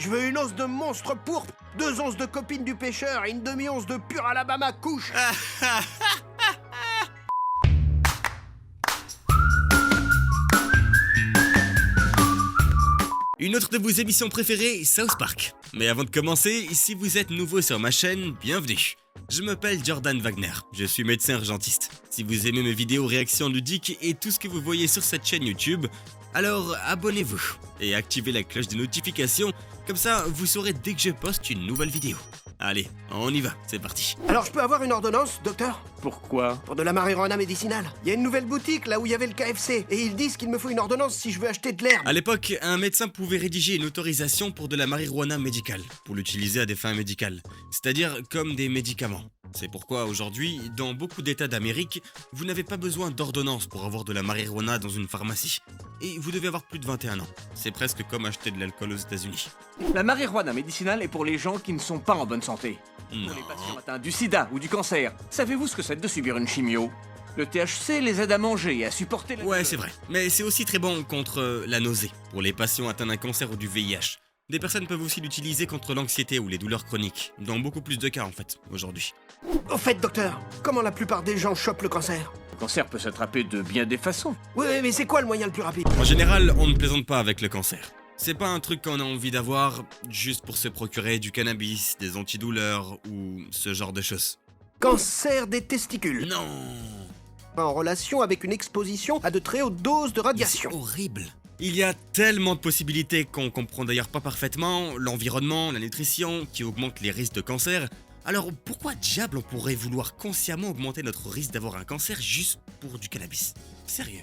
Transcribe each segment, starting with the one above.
Je veux une once de monstre pourpre, 2 onces de copine du pêcheur et une demi-once de pur Alabama couche. Une autre de vos émissions préférées, South Park. Mais avant de commencer, si vous êtes nouveau sur ma chaîne, bienvenue. Je m'appelle Jordan Wagner, je suis médecin urgentiste. Si vous aimez mes vidéos réactions ludiques et tout ce que vous voyez sur cette chaîne YouTube, alors abonnez-vous et activez la cloche de notification, comme ça vous saurez dès que je poste une nouvelle vidéo. Allez, on y va, c'est parti. Alors je peux avoir une ordonnance, docteur? Pourquoi? Pour de la marijuana médicinale. Il y a une nouvelle boutique là où il y avait le KFC et ils disent qu'il me faut une ordonnance si je veux acheter de l'herbe. À l'époque, un médecin pouvait rédiger une autorisation pour de la marijuana médicale, pour l'utiliser à des fins médicales, c'est-à-dire comme des médicaments. C'est pourquoi aujourd'hui, dans beaucoup d'États d'Amérique, vous n'avez pas besoin d'ordonnance pour avoir de la marijuana dans une pharmacie. Et vous devez avoir plus de 21 ans. C'est presque comme acheter de l'alcool aux États-Unis. La marijuana médicinale est pour les gens qui ne sont pas en bonne santé. Non. Pour les patients atteints du sida ou du cancer. Savez-vous ce que c'est de subir une chimio? Le THC les aide à manger et à supporter la Ouais, douleur. c'est vrai. Mais c'est aussi très bon contre la nausée, pour les patients atteints d'un cancer ou du VIH. Des personnes peuvent aussi l'utiliser contre l'anxiété ou les douleurs chroniques, dans beaucoup plus de cas en fait, aujourd'hui. Au fait, docteur, comment la plupart des gens chopent le cancer? Le cancer peut s'attraper de bien des façons. Oui, mais c'est quoi le moyen le plus rapide? En général, on ne plaisante pas avec le cancer. C'est pas un truc qu'on a envie d'avoir juste pour se procurer du cannabis, des antidouleurs ou ce genre de choses. Cancer des testicules. Non! En relation avec une exposition à de très hautes doses de Mais c'est radiation. horrible! Il y a tellement de possibilités qu'on comprend d'ailleurs pas parfaitement, l'environnement, la nutrition, qui augmentent les risques de cancer. Alors pourquoi diable on pourrait vouloir consciemment augmenter notre risque d'avoir un cancer juste pour du cannabis? Sérieux?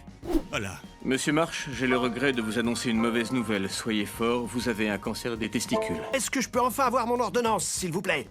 Voilà. Monsieur Marsh, j'ai le regret de vous annoncer une mauvaise nouvelle. Soyez fort, vous avez un cancer des testicules. Est-ce que je peux enfin avoir mon ordonnance, s'il vous plaît?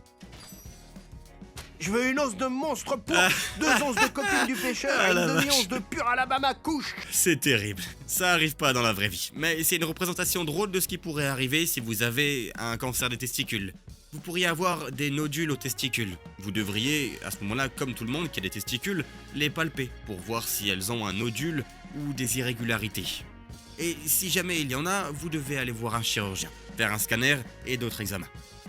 Je veux une once de monstre pourpre, 2 onces de copine du pêcheur et Ah, la une vache. demi-once de pur Alabama couche. C'est terrible. Ça arrive pas dans la vraie vie. Mais c'est une représentation drôle de ce qui pourrait arriver si vous avez un cancer des testicules. Vous pourriez avoir des nodules aux testicules. Vous devriez, à ce moment-là, comme tout le monde qui a des testicules, les palper pour voir si elles ont un nodule ou des irrégularités. Et si jamais il y en a, vous devez aller voir un chirurgien, faire un scanner et d'autres examens.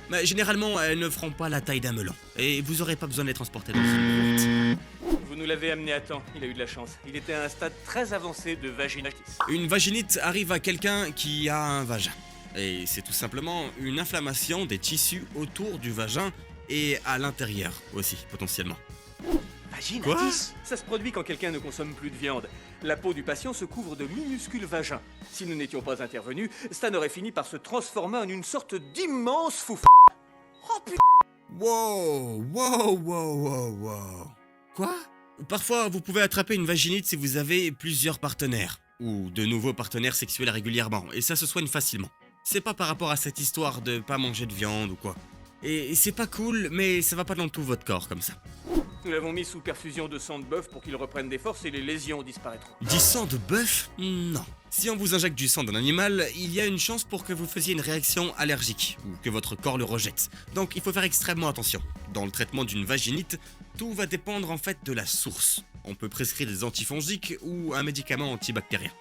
Mais généralement, elles ne feront pas la taille d'un melon. Et vous aurez pas besoin de les transporter dans une brouette. Vous nous l'avez amené à temps, il a eu de la chance. Il était à un stade très avancé de vaginitis. Une vaginite arrive à quelqu'un qui a un vagin. Et c'est tout simplement une inflammation des tissus autour du vagin et à l'intérieur aussi, potentiellement. Vaginitis? Ça se produit quand quelqu'un ne consomme plus de viande. La peau du patient se couvre de minuscules vagins. Si nous n'étions pas intervenus, Stan aurait fini par se transformer en une sorte d'immense fouf. Oh putain! Wow, wow, wow, wow, wow. Quoi? Parfois, vous pouvez attraper une vaginite si vous avez plusieurs partenaires, ou de nouveaux partenaires sexuels régulièrement, et ça se soigne facilement. C'est pas par rapport à cette histoire de pas manger de viande ou quoi. Et c'est pas cool, mais ça va pas dans tout votre corps comme ça. Nous l'avons mis sous perfusion de sang de bœuf pour qu'il reprenne des forces et les lésions disparaîtront. Du sang de bœuf? Non. Si on vous injecte du sang d'un animal, il y a une chance pour que vous fassiez une réaction allergique, ou que votre corps le rejette. Donc il faut faire extrêmement attention. Dans le traitement d'une vaginite, tout va dépendre en fait de la source. On peut prescrire des antifongiques ou un médicament antibactérien.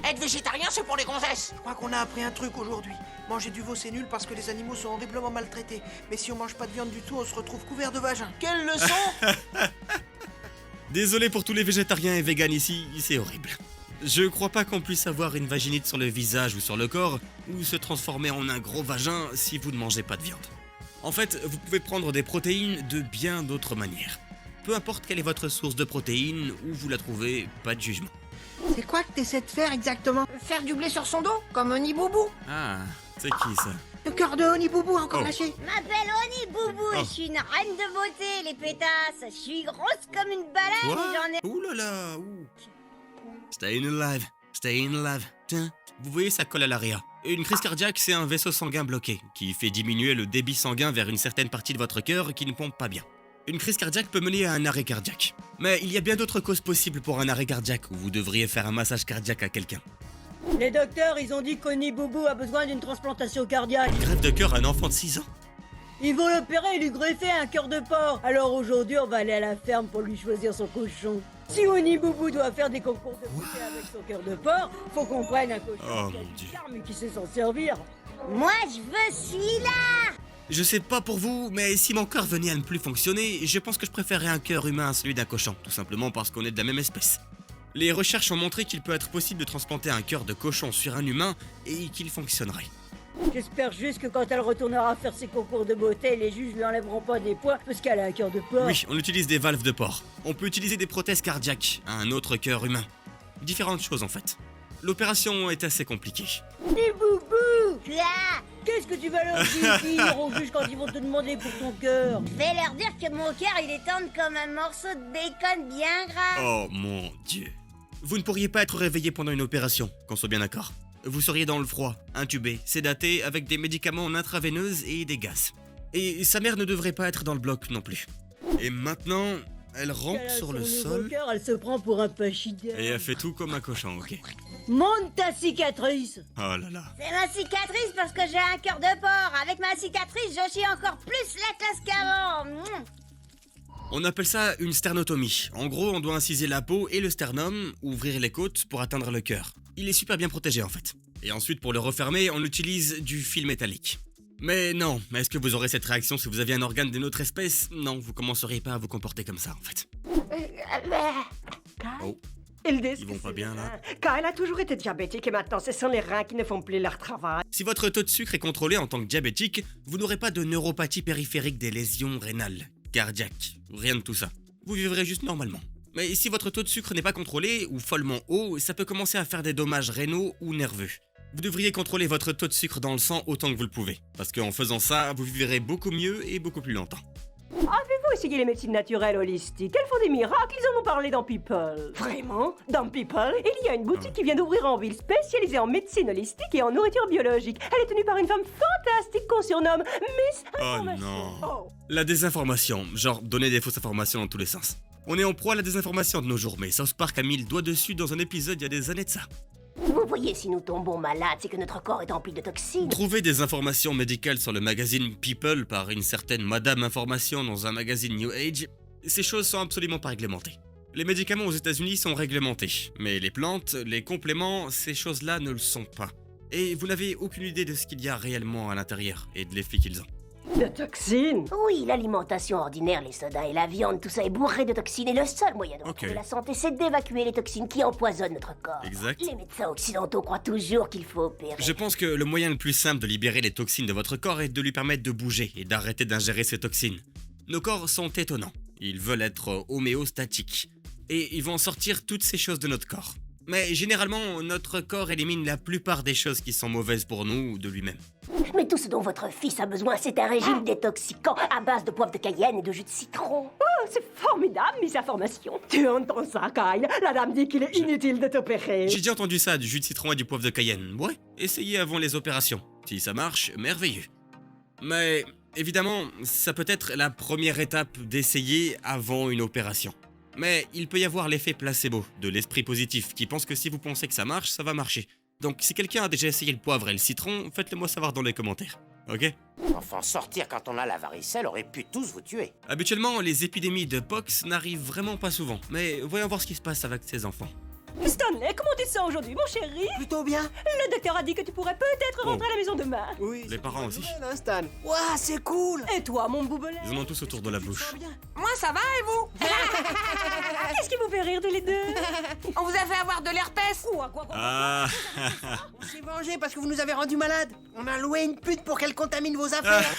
Être végétarien, c'est pour les gonzesses. Je crois qu'on a appris un truc aujourd'hui. Manger du veau, c'est nul parce que les animaux sont horriblement maltraités. Mais si on mange pas de viande du tout, on se retrouve couvert de vagin. Quelle leçon! Désolé pour tous les végétariens et véganes ici, c'est horrible. Je crois pas qu'on puisse avoir une vaginite sur le visage ou sur le corps, ou se transformer en un gros vagin si vous ne mangez pas de viande. En fait, vous pouvez prendre des protéines de bien d'autres manières. Peu importe quelle est votre source de protéines, où vous la trouvez, pas de jugement. C'est quoi que t'essaies de faire exactement? Faire du blé sur son dos, comme Oni Boubou. Ah, c'est qui ça? Le cœur de Oni Boubou encore Oh. lâché. M'appelle Oni Boubou Oh. et je suis une reine de beauté, les pétasses. Je suis grosse comme une baleine et j'en ai... Ouh là là, ouh. Staying alive, staying alive. Tiens, vous voyez, ça colle à l'arrière. Une crise cardiaque, c'est un vaisseau sanguin bloqué, qui fait diminuer le débit sanguin vers une certaine partie de votre cœur qui ne pompe pas bien. Une crise cardiaque peut mener à un arrêt cardiaque. Mais il y a bien d'autres causes possibles pour un arrêt cardiaque où vous devriez faire un massage cardiaque à quelqu'un. Les docteurs, ils ont dit qu'Oni Boubou a besoin d'une transplantation cardiaque. Greffe de cœur à un enfant de 6 ans. Ils vont l'opérer et lui greffer un cœur de porc. Alors aujourd'hui, on va aller à la ferme pour lui choisir son cochon. Si Oni Boubou doit faire des concours de beauté avec son cœur de porc, faut qu'on prenne un cochon Oh, qui a mon du Dieu. charme et qui sait s'en servir. Moi, je veux celui-là. Je sais pas pour vous, mais si mon cœur venait à ne plus fonctionner, je pense que je préférerais un cœur humain à celui d'un cochon, tout simplement parce qu'on est de la même espèce. Les recherches ont montré qu'il peut être possible de transplanter un cœur de cochon sur un humain et qu'il fonctionnerait. J'espère juste que quand elle retournera faire ses concours de beauté, les juges lui enlèveront pas des poids parce qu'elle a un cœur de porc. Oui, on utilise des valves de porc. On peut utiliser des prothèses cardiaques à un autre cœur humain. Différentes choses en fait. L'opération est assez compliquée. Des boubous! Là, Qu'est-ce que tu vas leur dire aux juges quand ils vont te demander pour ton cœur? je vais leur dire que mon cœur, il est tendre comme un morceau de bacon bien gras. Oh mon Dieu. Vous ne pourriez pas être réveillé pendant une opération, qu'on soit bien d'accord. Vous seriez dans le froid, intubé, sédaté, avec des médicaments en intraveineuse et des gaz. Et sa mère ne devrait pas être dans le bloc non plus. Et maintenant, elle rampe Elle a sur son le nouveau sol cœur, elle se prend pour un pachyderme. et elle fait tout comme un cochon, ok? Monte ta cicatrice! Oh là là. C'est ma cicatrice parce que j'ai un cœur de porc. Avec ma cicatrice, je chie encore plus la classe qu'avant. On appelle ça une sternotomie. En gros, on doit inciser la peau et le sternum, ouvrir les côtes pour atteindre le cœur. Il est super bien protégé en fait. Et ensuite, pour le refermer, on utilise du fil métallique. Mais non, est-ce que vous aurez cette réaction si vous aviez un organe d'une autre espèce? Non, vous commenceriez pas à vous comporter comme ça en fait. Oh, ils vont pas bien là. Kyle a toujours été diabétique et maintenant ce sont les reins qui ne font plus leur travail. Si votre taux de sucre est contrôlé en tant que diabétique, vous n'aurez pas de neuropathie périphérique des lésions rénales, cardiaques, rien de tout ça. Vous vivrez juste normalement. Mais si votre taux de sucre n'est pas contrôlé ou follement haut, ça peut commencer à faire des dommages rénaux ou nerveux. Vous devriez contrôler votre taux de sucre dans le sang autant que vous le pouvez, parce qu'en faisant ça, vous vivrez beaucoup mieux et beaucoup plus longtemps. Avez-vous essayé les médecines naturelles holistiques? Elles font des miracles, ils en ont parlé dans People. Vraiment? Dans People, il y a une boutique qui vient d'ouvrir en ville spécialisée en médecine holistique et en nourriture biologique. Elle est tenue par une femme fantastique qu'on surnomme Miss Oh Information. non. Oh. La désinformation, genre donner des fausses informations dans tous les sens. On est en proie à la désinformation de nos jours, mais South Park a mis le doigt dessus dans un épisode il y a des années de ça. Vous voyez, si nous tombons malades, c'est que notre corps est rempli de toxines. Trouver des informations médicales sur le magazine People par une certaine Madame Information dans un magazine New Age, ces choses sont absolument pas réglementées. Les médicaments aux États-Unis sont réglementés, mais les plantes, les compléments, ces choses-là ne le sont pas. Et vous n'avez aucune idée de ce qu'il y a réellement à l'intérieur et de l'effet qu'ils ont. De toxines? Oui, l'alimentation ordinaire, les sodas et la viande, tout ça est bourré de toxines et le seul moyen de retrouver la santé, c'est d'évacuer les toxines qui empoisonnent notre corps. Exact. Les médecins occidentaux croient toujours qu'il faut opérer. Je pense que le moyen le plus simple de libérer les toxines de votre corps est de lui permettre de bouger et d'arrêter d'ingérer ces toxines. Nos corps sont étonnants. Ils veulent être homéostatiques. Et ils vont sortir toutes ces choses de notre corps. Mais généralement, notre corps élimine la plupart des choses qui sont mauvaises pour nous de lui-même. Mais tout ce dont votre fils a besoin, c'est un régime détoxicant à base de poivre de cayenne et de jus de citron. Oh, c'est formidable, Miss Information. Tu entends ça, Kyle? La dame dit qu'il est inutile de t'opérer. J'ai déjà entendu ça, du jus de citron et du poivre de cayenne. Ouais, essayez avant les opérations. Si ça marche, merveilleux. Mais évidemment, ça peut être la première étape d'essayer avant une opération. Mais il peut y avoir l'effet placebo, de l'esprit positif, qui pense que si vous pensez que ça marche, ça va marcher. Donc si quelqu'un a déjà essayé le poivre et le citron, faites-le moi savoir dans les commentaires. Ok? Enfin, sortir quand on a la varicelle aurait pu tous vous tuer. Habituellement, les épidémies de pox n'arrivent vraiment pas souvent, mais voyons voir ce qui se passe avec ces enfants. Stanley, comment tu te sens aujourd'hui, mon chéri? Plutôt bien. Le docteur a dit que tu pourrais peut-être rentrer à la maison demain. Oui. Les parents aussi. Hein, Stan. Ouah, c'est cool. Et toi, mon boubelet? Ils en ont tous autour de la bouche. Moi, ça va et vous? Qu'est-ce qui vous fait rire tous les deux? On vous a fait avoir de l'herpès? Quoi? Ah. On s'est vengé parce que vous nous avez rendus malades. On a loué une pute pour qu'elle contamine vos affaires.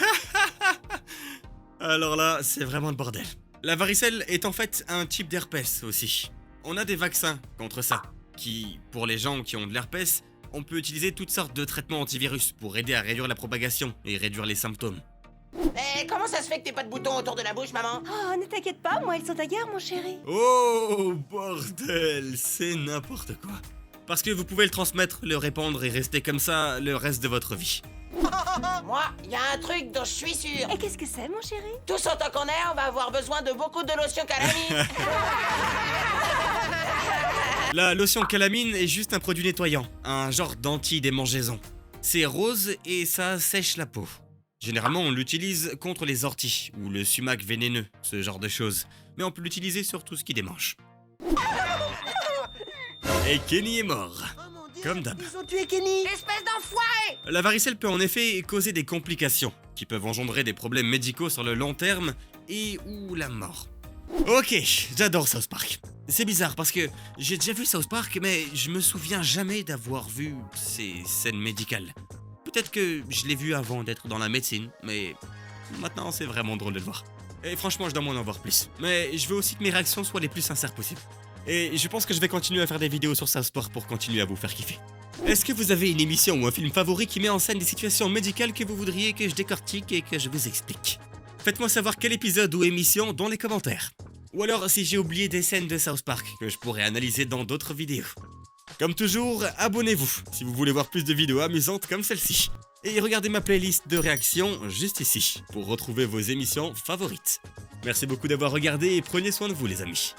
Alors là, c'est vraiment le bordel. La varicelle est en fait un type d'herpès aussi. On a des vaccins contre ça, qui, pour les gens qui ont de l'herpès, on peut utiliser toutes sortes de traitements antivirus pour aider à réduire la propagation et réduire les symptômes. Eh, comment ça se fait que t'aies pas de boutons autour de la bouche, maman? Oh, ne t'inquiète pas, moi, ils sont ailleurs, mon chéri. Oh, bordel, c'est n'importe quoi. Parce que vous pouvez le transmettre, le répandre et rester comme ça le reste de votre vie. Moi, y a un truc dont je suis sûr. Et qu'est-ce que c'est, mon chéri? Tous autant qu'on est, on va avoir besoin de beaucoup de lotion calamine. La lotion calamine est juste un produit nettoyant, un genre d'anti-démangeaison. C'est rose et ça sèche la peau. Généralement, on l'utilise contre les orties ou le sumac vénéneux, ce genre de choses. Mais on peut l'utiliser sur tout ce qui démange. Et Kenny est mort. Oh mon Dieu, Comme d'hab. Ils ont tué Kenny. Espèce d'enfoiré! La varicelle peut en effet causer des complications, qui peuvent engendrer des problèmes médicaux sur le long terme et ou la mort. Ok, j'adore South Park. C'est bizarre parce que j'ai déjà vu South Park, mais je me souviens jamais d'avoir vu ces scènes médicales. Peut-être que je l'ai vu avant d'être dans la médecine, mais maintenant c'est vraiment drôle de le voir. Et franchement, je dois m'en en voir plus. Mais je veux aussi que mes réactions soient les plus sincères possibles. Et je pense que je vais continuer à faire des vidéos sur South Park pour continuer à vous faire kiffer. Est-ce que vous avez une émission ou un film favori qui met en scène des situations médicales que vous voudriez que je décortique et que je vous explique? Faites-moi savoir quel épisode ou émission dans les commentaires. Ou alors si j'ai oublié des scènes de South Park que je pourrais analyser dans d'autres vidéos. Comme toujours, abonnez-vous si vous voulez voir plus de vidéos amusantes comme celle-ci. Et regardez ma playlist de réactions juste ici pour retrouver vos émissions favorites. Merci beaucoup d'avoir regardé et prenez soin de vous les amis.